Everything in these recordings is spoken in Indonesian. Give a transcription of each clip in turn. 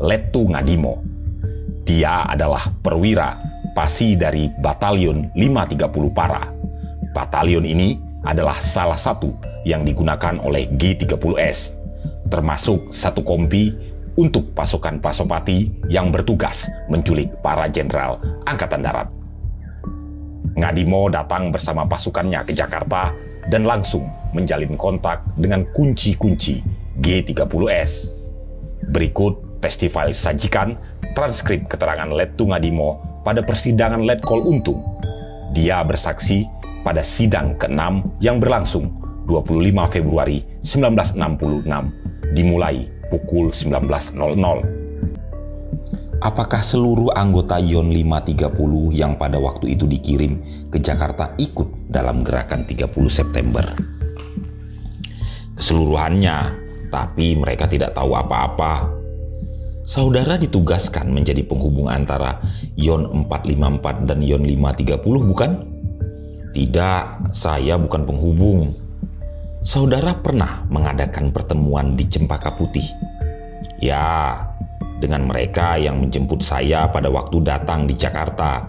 Lettu Ngadimo. Dia adalah perwira Pasi dari Batalion 530 Para. Batalion ini adalah salah satu yang digunakan oleh G30S, termasuk satu kompi untuk pasukan Pasopati yang bertugas menculik para jenderal Angkatan Darat. Ngadimo datang bersama pasukannya ke Jakarta dan langsung menjalin kontak dengan kunci-kunci G30S. Berikut festival sajikan transkrip keterangan Lettu Ngadimo pada persidangan Letkol Untung. Dia bersaksi pada sidang ke-6 yang berlangsung 25 Februari 1966 dimulai pukul 19.00. Apakah seluruh anggota YON 530 yang pada waktu itu dikirim ke Jakarta ikut dalam gerakan 30 September? Keseluruhannya, tapi mereka tidak tahu apa-apa. Saudara ditugaskan menjadi penghubung antara YON 454 dan YON 530, bukan? Tidak, saya bukan penghubung. Saudara pernah mengadakan pertemuan di Cempaka Putih? Ya, dengan mereka yang menjemput saya pada waktu datang di Jakarta.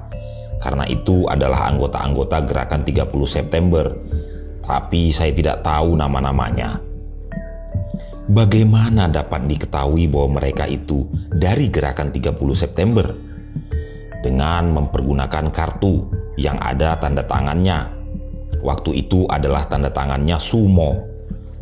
Karena itu adalah anggota-anggota gerakan 30 September. Tapi saya tidak tahu nama-namanya. Bagaimana dapat diketahui bahwa mereka itu dari gerakan 30 September? Dengan mempergunakan kartu yang ada tanda tangannya. Waktu itu adalah tanda tangannya Sumo.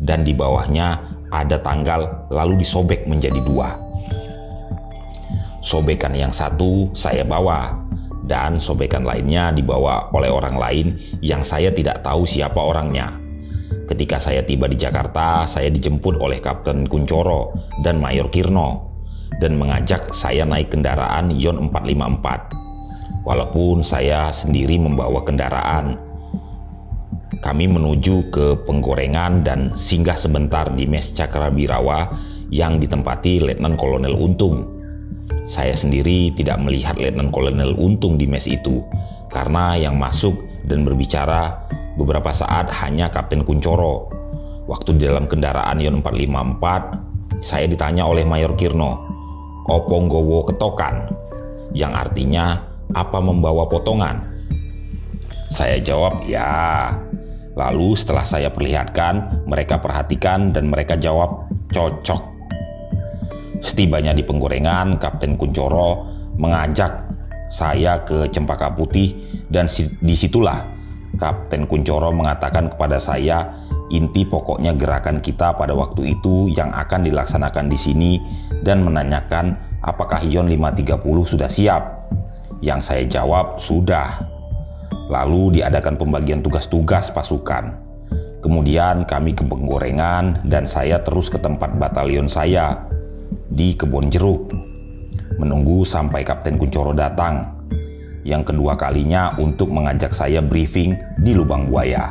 Dan di bawahnya ada tanggal lalu disobek menjadi 2. Sobekan yang satu saya bawa, dan sobekan lainnya dibawa oleh orang lain yang saya tidak tahu siapa orangnya. Ketika saya tiba di Jakarta, saya dijemput oleh Kapten Kuncoro dan Mayor Kirno, dan mengajak saya naik kendaraan YON 454. Walaupun saya sendiri membawa kendaraan, kami menuju ke Penggorengan dan singgah sebentar di Mes Cakrabirawa yang ditempati Letnan Kolonel Untung. Saya sendiri tidak melihat Letnan Kolonel Untung di mes itu, karena yang masuk dan berbicara beberapa saat hanya Kapten Kuncoro. Waktu di dalam kendaraan YON 454, saya ditanya oleh Mayor Kirno, "Opo nggowo ketokan?" Yang artinya, apa membawa potongan? Saya jawab, "Ya." Lalu setelah saya perlihatkan, mereka perhatikan dan mereka jawab, "Cocok." Setibanya di Penggorengan, Kapten Kuncoro mengajak saya ke Cempaka Putih dan disitulah Kapten Kuncoro mengatakan kepada saya inti pokoknya gerakan kita pada waktu itu yang akan dilaksanakan di sini dan menanyakan apakah YON 530 sudah siap. Yang saya jawab sudah. Lalu diadakan pembagian tugas-tugas pasukan. Kemudian kami ke Penggorengan dan saya terus ke tempat batalion saya di Kebon Jeruk, menunggu sampai Kapten Kuncoro datang yang kedua kalinya untuk mengajak saya briefing di Lubang Buaya.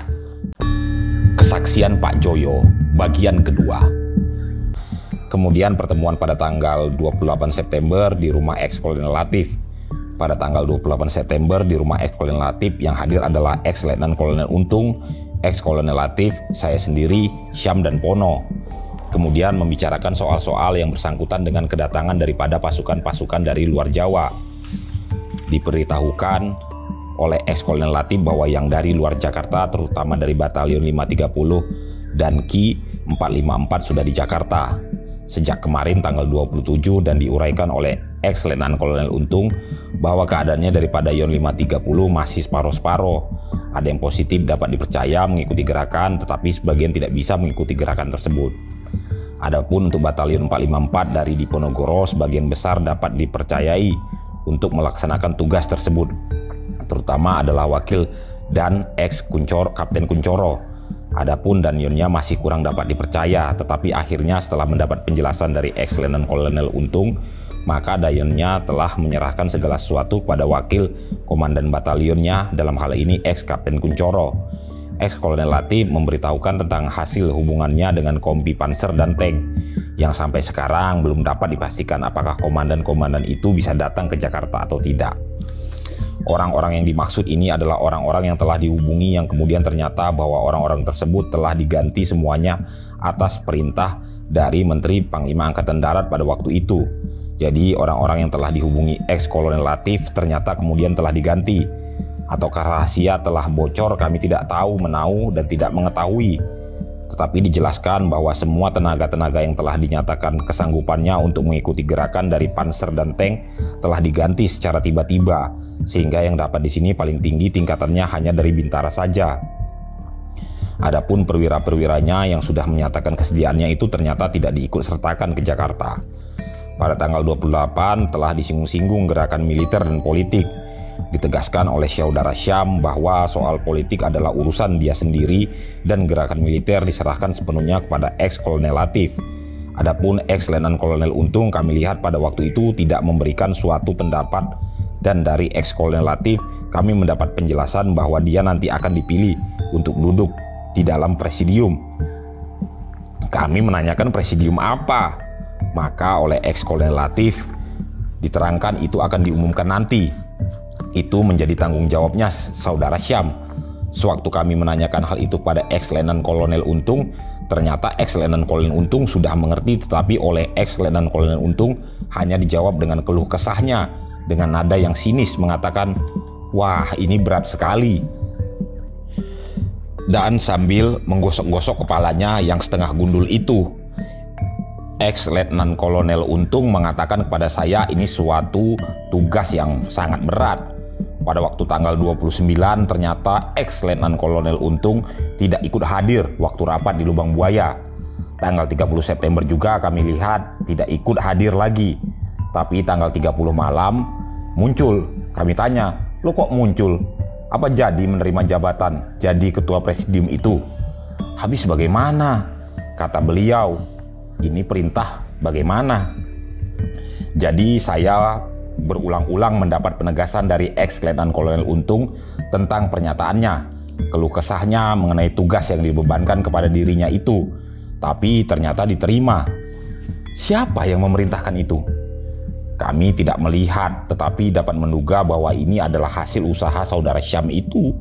Kesaksian Pak Joyo bagian kedua. Kemudian pertemuan pada tanggal 28 September di rumah ex-Kolonel Latif. Pada tanggal 28 September di rumah ex-Kolonel Latif yang hadir adalah ex-Letnan Kolonel Untung, ex-Kolonel Latif, saya sendiri, Syam dan Pono. Kemudian membicarakan soal-soal yang bersangkutan dengan kedatangan daripada pasukan-pasukan dari luar Jawa. Diberitahukan oleh ex-Kolonel Latif bahwa yang dari luar Jakarta, terutama dari Batalion 530 dan Ki 454 sudah di Jakarta sejak kemarin tanggal 27 dan diuraikan oleh ex-Letnan Kolonel Untung bahwa keadaannya daripada YON 530 masih separoh-separoh. Ada yang positif dapat dipercaya mengikuti gerakan, tetapi sebagian tidak bisa mengikuti gerakan tersebut. Adapun untuk Batalion 454 dari Diponegoro sebagian besar dapat dipercayai untuk melaksanakan tugas tersebut, terutama adalah wakil dan Kapten Kuncoro. Adapun Danyonnya masih kurang dapat dipercaya, tetapi akhirnya setelah mendapat penjelasan dari ex-Letnan Kolonel Untung, maka Danyonnya telah menyerahkan segala sesuatu kepada wakil komandan batalionnya, dalam hal ini ex-Kapten Kuncoro. Ex-Kolonel Latif memberitahukan tentang hasil hubungannya dengan kompi panser dan tank yang sampai sekarang belum dapat dipastikan apakah komandan-komandan itu bisa datang ke Jakarta atau tidak. Orang-orang yang dimaksud ini adalah orang-orang yang telah dihubungi yang kemudian ternyata bahwa orang-orang tersebut telah diganti semuanya atas perintah dari Menteri Panglima Angkatan Darat pada waktu itu. Jadi orang-orang yang telah dihubungi ex-kolonel Latif ternyata kemudian telah diganti. Ataukah rahasia telah bocor, kami tidak tahu, menahu, dan tidak mengetahui. Tetapi dijelaskan bahwa semua tenaga-tenaga yang telah dinyatakan kesanggupannya untuk mengikuti gerakan dari panser dan tank telah diganti secara tiba-tiba, sehingga yang dapat di sini paling tinggi tingkatannya hanya dari Bintara saja. Adapun perwira-perwiranya yang sudah menyatakan kesediaannya itu ternyata tidak diikut sertakan ke Jakarta. Pada tanggal 28 telah disinggung-singgung gerakan militer dan politik. Ditegaskan oleh Saudara Syam bahwa soal politik adalah urusan dia sendiri dan gerakan militer diserahkan sepenuhnya kepada ex-kolonel Latif. Adapun ex-letnan kolonel Untung kami lihat pada waktu itu tidak memberikan suatu pendapat, dan dari ex-kolonel Latif kami mendapat penjelasan bahwa dia nanti akan dipilih untuk duduk di dalam presidium. Kami menanyakan presidium apa? Maka oleh ex-kolonel Latif diterangkan itu akan diumumkan nanti. Itu menjadi tanggung jawabnya Saudara Syam. Sewaktu kami menanyakan hal itu pada ex-letnan kolonel Untung, ternyata ex-letnan kolonel Untung sudah mengerti, tetapi oleh ex-letnan kolonel Untung hanya dijawab dengan keluh kesahnya dengan nada yang sinis mengatakan, "Wah, ini berat sekali." Dan sambil menggosok-gosok kepalanya yang setengah gundul itu, ex-letnan kolonel Untung mengatakan kepada saya ini suatu tugas yang sangat berat. Pada waktu tanggal 29 ternyata ex-letnan kolonel Untung tidak ikut hadir waktu rapat di Lubang Buaya. Tanggal 30 September juga kami lihat tidak ikut hadir lagi. Tapi tanggal 30 malam muncul. Kami tanya, "Lo kok muncul? Apa jadi menerima jabatan jadi ketua presidium itu?" "Habis bagaimana?" kata beliau. "Ini perintah bagaimana?" Jadi saya berulang-ulang mendapat penegasan dari ex-letnan kolonel Untung tentang pernyataannya, keluh kesahnya mengenai tugas yang dibebankan kepada dirinya itu, tapi ternyata diterima. Siapa yang memerintahkan itu? Kami tidak melihat, tetapi dapat menduga bahwa ini adalah hasil usaha Saudara Syam itu.